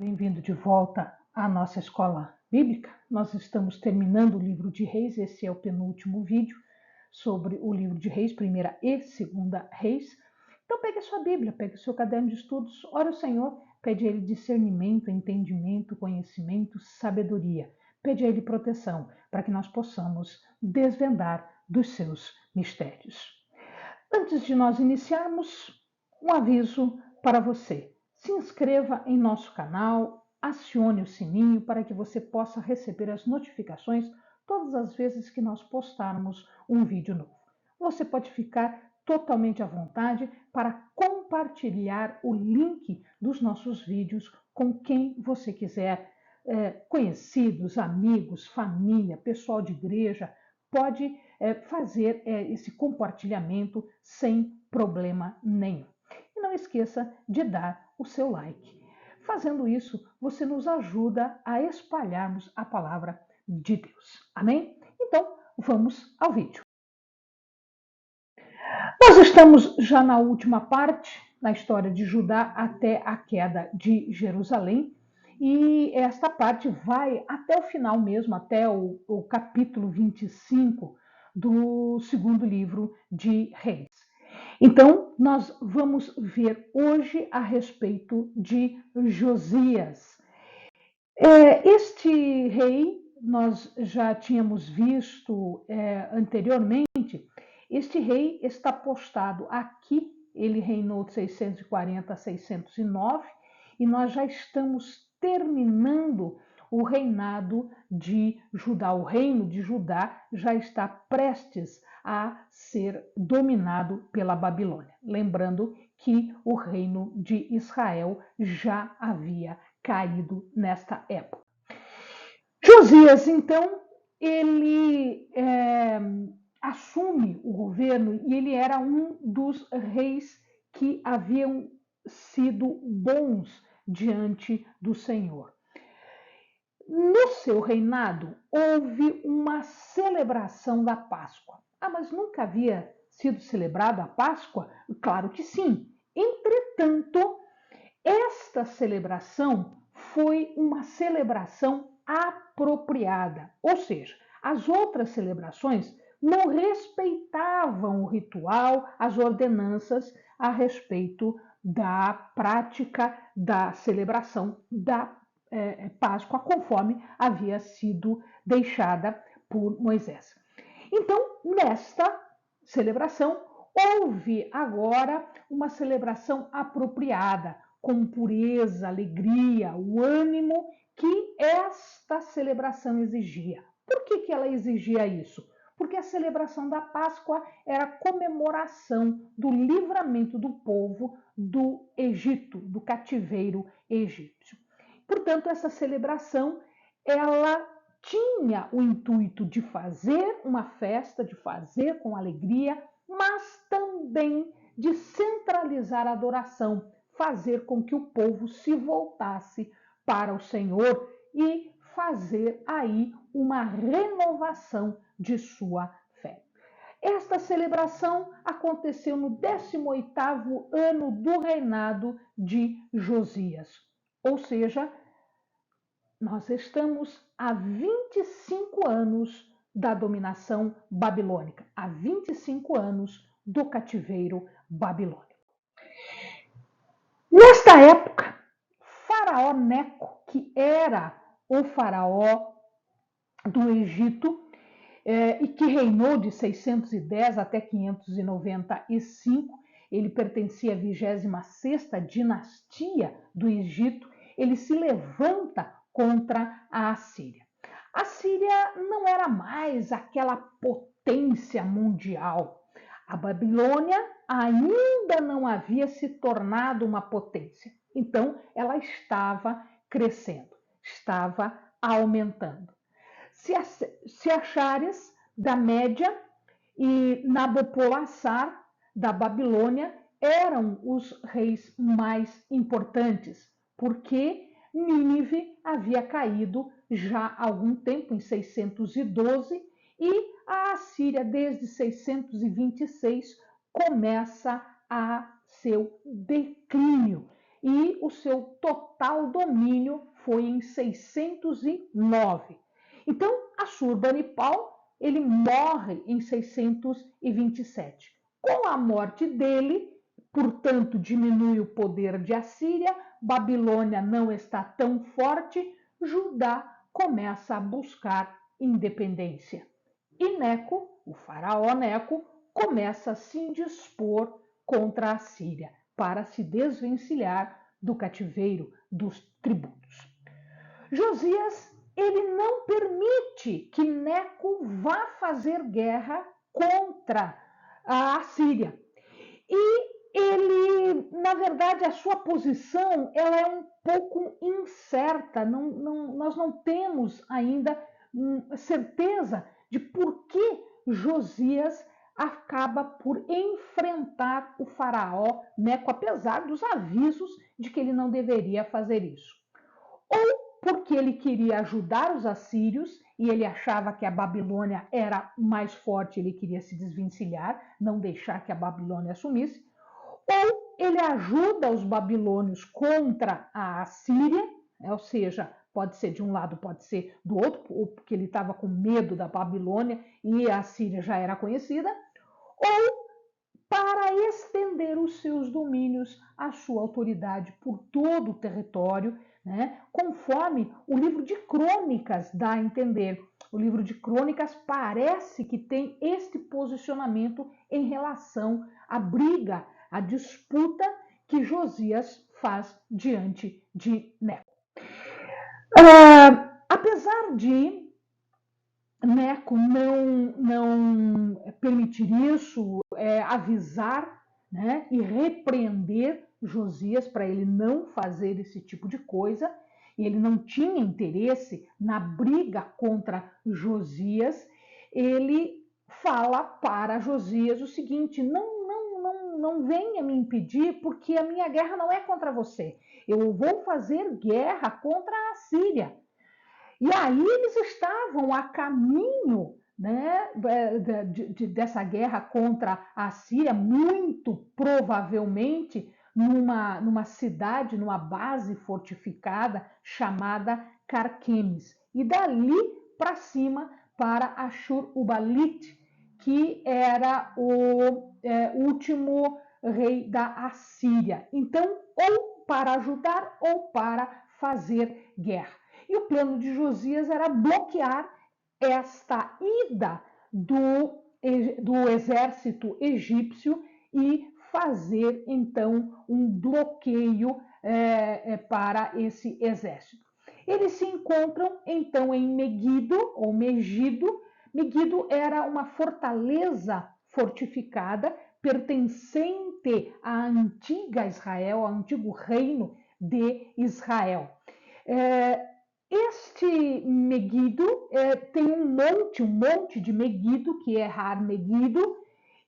Bem-vindo de volta à nossa escola bíblica. Nós estamos terminando o livro de Reis, esse é o penúltimo vídeo sobre o livro de Reis, primeira e segunda Reis. Então pegue a sua Bíblia, pegue o seu caderno de estudos, ore ao Senhor, pede a Ele discernimento, entendimento, conhecimento, sabedoria. Pede a Ele proteção, para que nós possamos desvendar dos seus mistérios. Antes de nós iniciarmos, um aviso para você. Se inscreva em nosso canal, acione o sininho para que você possa receber as notificações todas as vezes que nós postarmos um vídeo novo. Você pode ficar totalmente à vontade para compartilhar o link dos nossos vídeos com quem você quiser, conhecidos, amigos, família, pessoal de igreja, pode fazer esse compartilhamento sem problema nenhum. E não esqueça de dar o seu like. Fazendo isso, você nos ajuda a espalharmos a palavra de Deus. Amém? Então, vamos ao vídeo. Nós estamos já na última parte, na história de Judá até a queda de Jerusalém, e esta parte vai até o final mesmo, até o capítulo 25 do segundo livro de Reis. Então, nós vamos ver hoje a respeito de Josias. Este rei, nós já tínhamos visto anteriormente, este rei está postado aqui, ele reinou de 640 a 609, e nós já estamos terminando o reinado de Judá. O reino de Judá já está prestes a ser dominado pela Babilônia. Lembrando que o reino de Israel já havia caído nesta época. Josias, então, ele assume o governo e ele era um dos reis que haviam sido bons diante do Senhor. No seu reinado, houve uma celebração da Páscoa. Mas nunca havia sido celebrada a Páscoa? Claro que sim. Entretanto, esta celebração foi uma celebração apropriada, ou seja, as outras celebrações não respeitavam o ritual, as ordenanças a respeito da prática da celebração da Páscoa, conforme havia sido deixada por Moisés. Então, nesta celebração, houve agora uma celebração apropriada, com pureza, alegria, o ânimo que esta celebração exigia. Por que ela exigia isso? Porque a celebração da Páscoa era a comemoração do livramento do povo do Egito, do cativeiro egípcio. Portanto, essa celebração, ela tinha o intuito de fazer uma festa, de fazer com alegria, mas também de centralizar a adoração, fazer com que o povo se voltasse para o Senhor e fazer aí uma renovação de sua fé. Esta celebração aconteceu no 18º ano do reinado de Josias, ou seja, nós estamos há 25 anos da dominação babilônica, há 25 anos do cativeiro babilônico. Nesta época, Faraó Neco, que era o faraó do Egito, e que reinou de 610 até 595, ele pertencia à 26ª dinastia do Egito, ele se levanta contra a Assíria. A Síria não era mais aquela potência mundial. A Babilônia ainda não havia se tornado uma potência. Então, ela estava crescendo, estava aumentando. Seachares, da Média, e Nabopolassar, da Babilônia, eram os reis mais importantes, porque Nínive havia caído já há algum tempo, em 612, e a Assíria, desde 626, começa a seu declínio. e o seu total domínio foi em 609. Então, Assurbanipal, ele morre em 627. Com a morte dele, portanto, diminui o poder de Assíria, Babilônia não está tão forte, Judá começa a buscar independência. E Neco, o faraó Neco, começa a se indispor contra a Síria para se desvencilhar do cativeiro dos tributos. Josias, ele não permite que Neco vá fazer guerra contra a Síria. E ele, na verdade, a sua posição ela é um pouco incerta. Nós não temos ainda certeza de por que Josias acaba por enfrentar o faraó Neco, apesar dos avisos de que ele não deveria fazer isso. Ou porque ele queria ajudar os assírios e ele achava que a Babilônia era mais forte, ele queria se desvencilhar, não deixar que a Babilônia assumisse, ou ele ajuda os babilônios contra a Assíria, ou seja, pode ser de um lado, pode ser do outro, ou porque ele estava com medo da Babilônia e a Assíria já era conhecida, ou para estender os seus domínios, a sua autoridade por todo o território, né? Conforme o livro de Crônicas dá a entender. O livro de Crônicas parece que tem este posicionamento em relação à briga, à disputa que Josias faz diante de Neco. Apesar de Neco não permitir isso, avisar, né, e repreender Josias para ele não fazer esse tipo de coisa, e ele não tinha interesse na briga contra Josias, ele fala para Josias o seguinte: não venha me impedir, porque a minha guerra não é contra você. Eu vou fazer guerra contra a Síria. E aí eles estavam a caminho, né, dessa guerra contra a Síria, muito provavelmente numa cidade, numa base fortificada chamada Carquemes. E dali para cima para Ashur-uballit, que era o último rei da Assíria. Então, ou para ajudar ou para fazer guerra. E o plano de Josias era bloquear esta ida do exército egípcio e fazer, então, um bloqueio para esse exército. Eles se encontram, então, em Megido, ou Megido. Megido era uma fortaleza fortificada pertencente à antiga Israel, ao antigo reino de Israel. Este Megido tem um monte de Megido, que é Har Megido,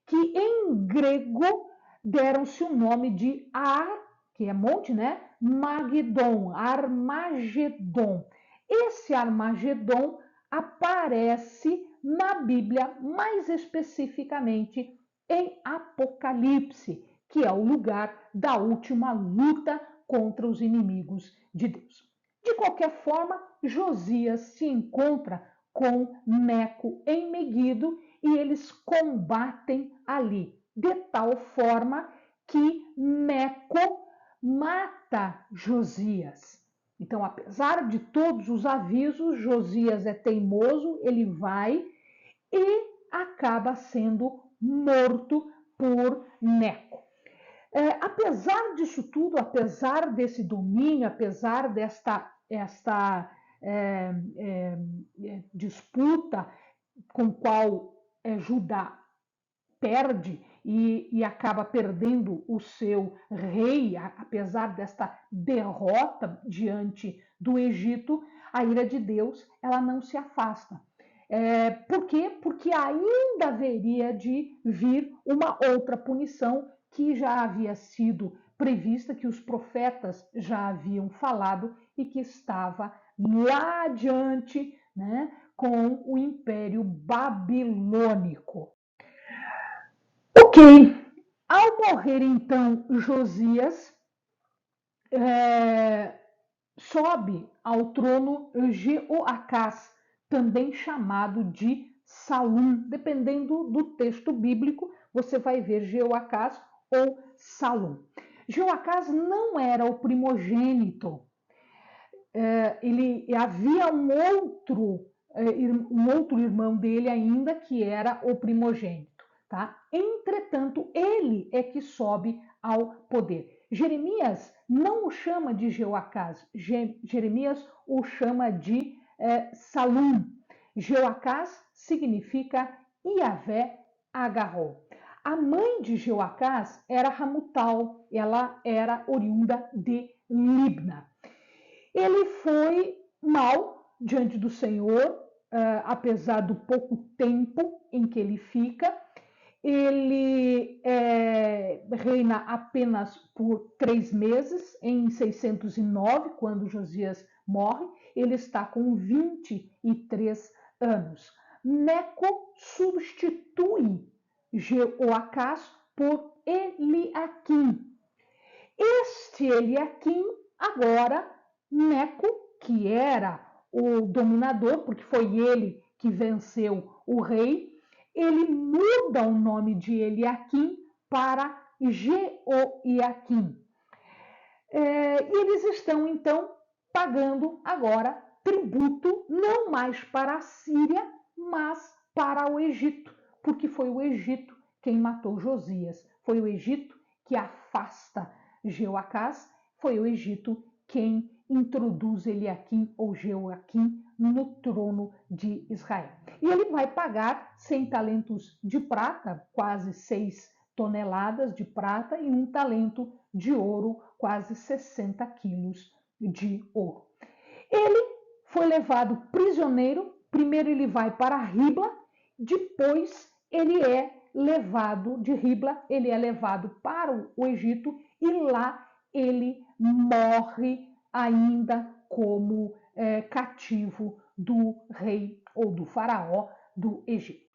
que em grego deram-se o nome de Ar, que é monte, né? Magedon, Armagedon. Esse Armagedon aparece na Bíblia, mais especificamente em Apocalipse, que é o lugar da última luta contra os inimigos de Deus. De qualquer forma, Josias se encontra com Neco em Megido e eles combatem ali, de tal forma que Neco mata Josias. Então, apesar de todos os avisos, Josias é teimoso, ele vai e acaba sendo morto por Neco. Apesar disso tudo, apesar desse domínio, apesar desta disputa com qual Judá perde e acaba perdendo o seu rei, apesar desta derrota diante do Egito, a ira de Deus ela não se afasta. Por quê? Porque ainda haveria de vir uma outra punição que já havia sido prevista, que os profetas já haviam falado e que estava lá adiante, né, com o Império Babilônico. Ok, ao morrer então Josias, sobe ao trono Jeoacás, também chamado de Salum. Dependendo do texto bíblico, você vai ver Jeoacás ou Salum. Jeoacás não era o primogênito. Havia um outro irmão dele ainda que era o primogênito. Tá? Entretanto, ele é que sobe ao poder. Jeremias não o chama de Jeoacás, Jeremias o chama de Salum. Jeoacás significa Iavé agarrou. A mãe de Jeoacás era Ramutal, ela era oriunda de Libna. Ele foi mal diante do Senhor, apesar do pouco tempo em que ele fica. Ele reina apenas por 3 meses, em 609, quando Josias morre. Ele está com 23 anos. Neco substitui Jeoacás por Eliaquim. Este Eliaquim, agora, Neco, que era o dominador, porque foi ele que venceu o rei, ele muda o nome de Eliaquim para Jeoiaquim. Eles estão, então, pagando agora tributo, não mais para a Síria, mas para o Egito, porque foi o Egito quem matou Josias, foi o Egito que afasta Jeoacás, foi o Egito quem introduz Eliaquim ou Jeoaquim no trono de Israel. E ele vai pagar 100 talentos de prata, quase 6 toneladas de prata, e 1 talento de ouro, quase 60 quilos de ouro. Ele foi levado prisioneiro, primeiro ele vai para Ribla, depois ele é levado de Ribla, ele é levado para o Egito e lá ele morre ainda como cativo do rei ou do faraó do Egito.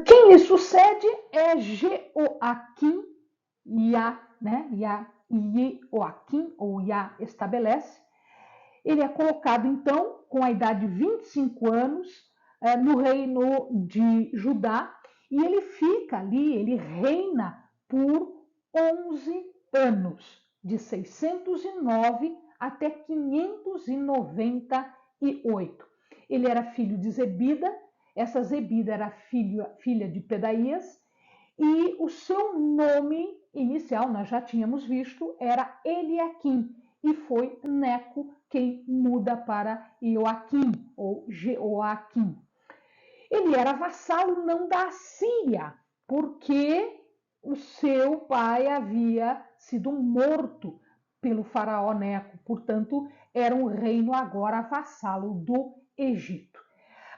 Quem lhe sucede é Jeoaquim, Jeoaquim, ou Iá estabelece. Ele é colocado, então, com a idade de 25 anos, no reino de Judá, e ele fica ali, ele reina por 11 anos, de 609 até 598. Ele era filho de Zebida, essa Zebida era filha de Pedaías, e o seu nome inicial, nós já tínhamos visto, era Eliaquim, e foi Neco quem muda para Ioaquim, ou Jeoaquim. Ele era vassalo não da Síria, porque o seu pai havia sido morto pelo faraó Neco, portanto, era um reino agora vassalo do Egito.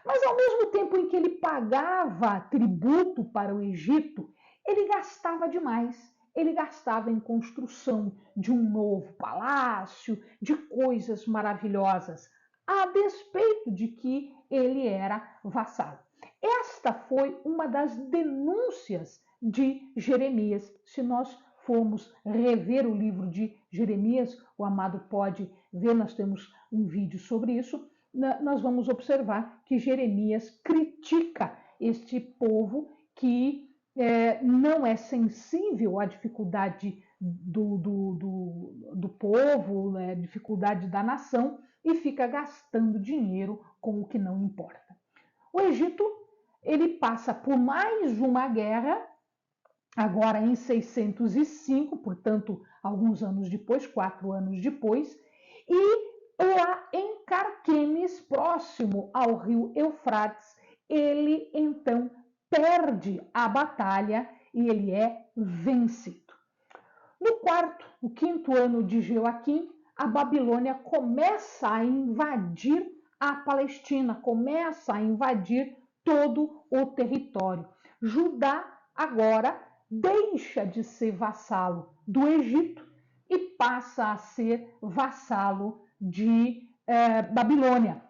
Mas ao mesmo tempo em que ele pagava tributo para o Egito, ele gastava demais. Ele gastava em construção de um novo palácio, de coisas maravilhosas, a despeito de que ele era vassalo. Esta foi uma das denúncias de Jeremias. Se nós formos rever o livro de Jeremias, o amado pode ver, nós temos um vídeo sobre isso, nós vamos observar que Jeremias critica este povo que não é sensível à dificuldade do povo, né, dificuldade da nação, e fica gastando dinheiro com o que não importa. O Egito, ele passa por mais uma guerra, agora em 605, portanto, alguns anos depois, 4 anos depois, e lá em Carquemes, próximo ao rio Eufrates, ele então perde a batalha e ele é vencido. No quinto ano de Jeoaquim, a Babilônia começa a invadir a Palestina, começa a invadir todo o território. Judá agora deixa de ser vassalo do Egito e passa a ser vassalo de Babilônia.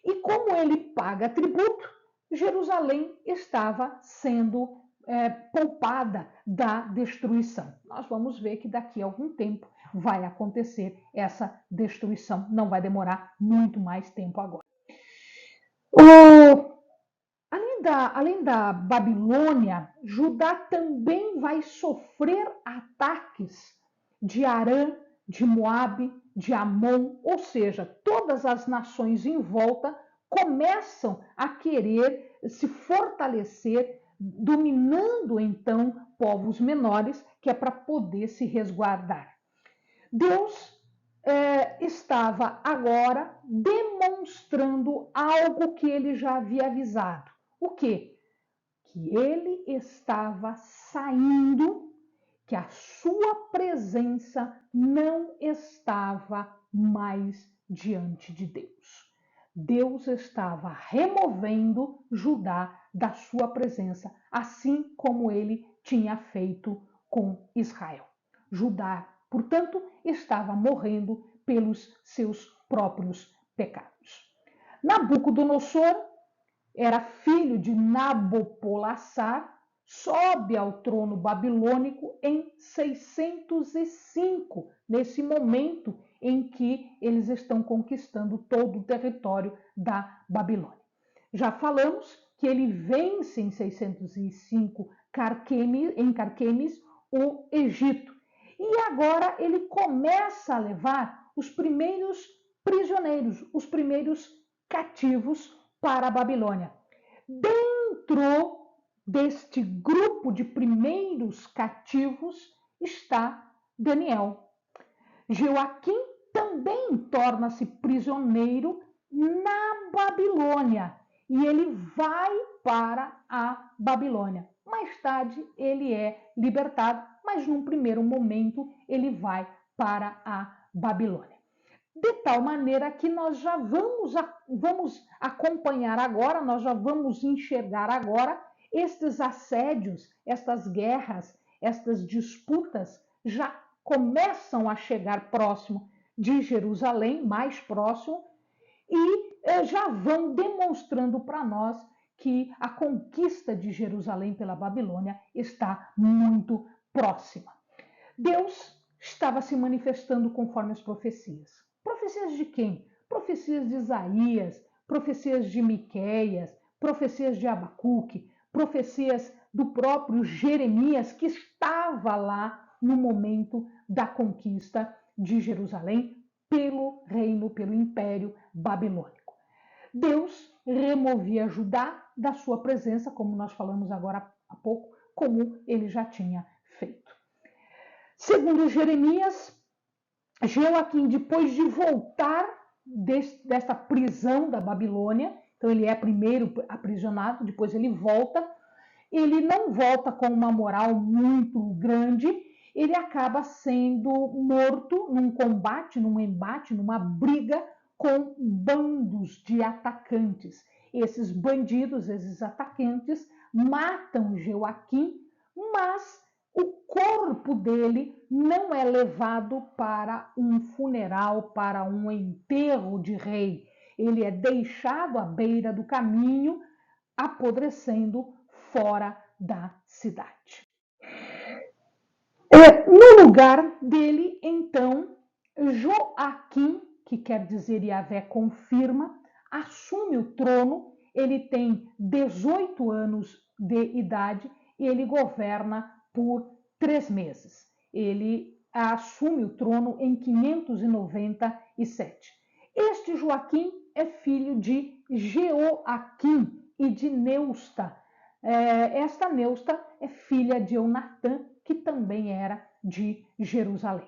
E como ele paga tributo, Jerusalém estava sendo poupada da destruição. Nós vamos ver que daqui a algum tempo vai acontecer essa destruição, não vai demorar muito mais tempo agora. Além da Babilônia, Judá também vai sofrer ataques de Arã, de Moabe, de Amon, ou seja, todas as nações em volta começam a querer se fortalecer, dominando então povos menores, que é para poder se resguardar. Deus estava agora demonstrando algo que ele já havia avisado. O quê? Que ele estava saindo, que a sua presença não estava mais diante de Deus. Deus estava removendo Judá da sua presença, assim como ele tinha feito com Israel. Judá, portanto, estava morrendo pelos seus próprios pecados. Nabucodonosor era filho de Nabopolassar, sobe ao trono babilônico em 605, nesse momento em que eles estão conquistando todo o território da Babilônia. Já falamos que ele vence em 605 em Carquemes o Egito. E agora ele começa a levar os primeiros prisioneiros, os primeiros cativos para a Babilônia. Dentro deste grupo de primeiros cativos está Daniel. Joaquim também torna-se prisioneiro na Babilônia e ele vai para a Babilônia. Mais tarde ele é libertado, mas num primeiro momento ele vai para a Babilônia. De tal maneira que nós já vamos acompanhar agora, nós já vamos enxergar agora estes assédios, estas guerras, estas disputas já começam a chegar próximo de Jerusalém, mais próximo, e já vão demonstrando para nós que a conquista de Jerusalém pela Babilônia está muito próxima. Deus estava se manifestando conforme as profecias. Profecias de quem? Profecias de Isaías, profecias de Miqueias, profecias de Abacuque, profecias do próprio Jeremias, que estava lá no momento da conquista de Jerusalém pelo reino, pelo império babilônico. Deus removia Judá da sua presença, como nós falamos agora há pouco, como ele já tinha feito. Segundo Jeremias, Joaquim, depois de voltar desta prisão da Babilônia, então ele é primeiro aprisionado, depois ele volta, ele não volta com uma moral muito grande, ele acaba sendo morto num combate, num embate, numa briga com bandos de atacantes. Esses bandidos, esses atacantes, matam Joaquim, mas o corpo dele não é levado para um funeral, para um enterro de rei. Ele é deixado à beira do caminho, apodrecendo fora da cidade. No lugar dele, então, Joaquim, que quer dizer Yahvé confirma, assume o trono. Ele tem 18 anos de idade e ele governa por 3 meses. Ele assume o trono em 597. Este Joaquim é filho de Jeoaquim e de Neusta. Esta Neusta é filha de Eunatã, que também era de Jerusalém.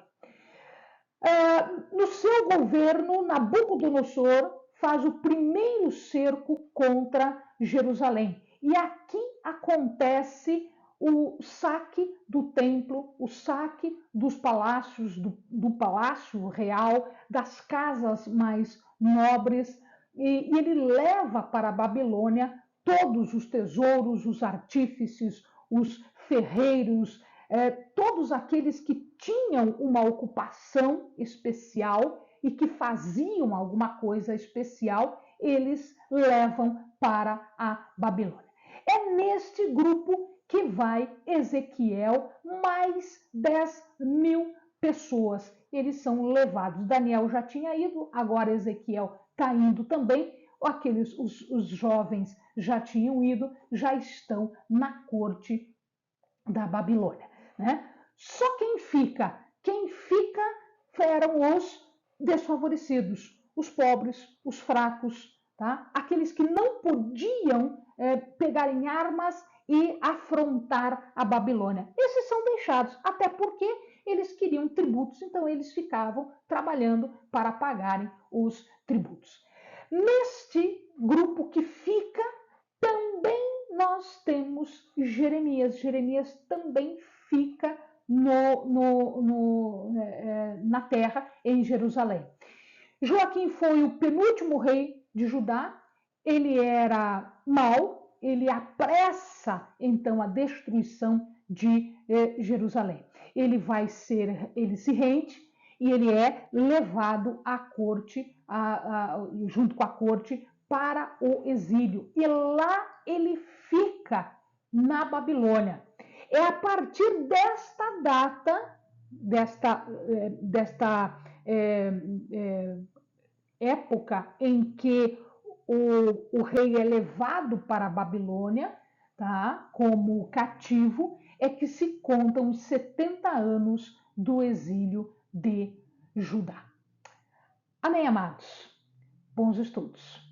No seu governo, Nabucodonosor faz o primeiro cerco contra Jerusalém. E aqui acontece o saque do templo, o saque dos palácios, do palácio real, das casas mais nobres, e ele leva para a Babilônia todos os tesouros, os artífices, os ferreiros, todos aqueles que tinham uma ocupação especial e que faziam alguma coisa especial, eles levam para a Babilônia. É neste grupo que vai Ezequiel mais 10.000 pessoas. Eles são levados. Daniel já tinha ido, agora Ezequiel está indo também. Os jovens já tinham ido, já estão na corte da Babilônia, né? Só quem fica eram os desfavorecidos, os pobres, os fracos, tá? Aqueles que não podiam pegar em armas e afrontar a Babilônia. Esses são deixados, até porque eles queriam tributos, então eles ficavam trabalhando para pagarem os tributos. Neste grupo que fica, também nós temos Jeremias. Jeremias também fica na terra, em Jerusalém. Joaquim foi o penúltimo rei de Judá. Ele era mau, ele apressa então a destruição de Jerusalém. Ele se rende e ele é levado à corte, junto com a corte, para o exílio. E lá ele fica na Babilônia. É a partir desta data, desta época em que o rei é levado para a Babilônia, tá? Como cativo, é que se contam os 70 anos do exílio de Judá. Amém, amados? Bons estudos.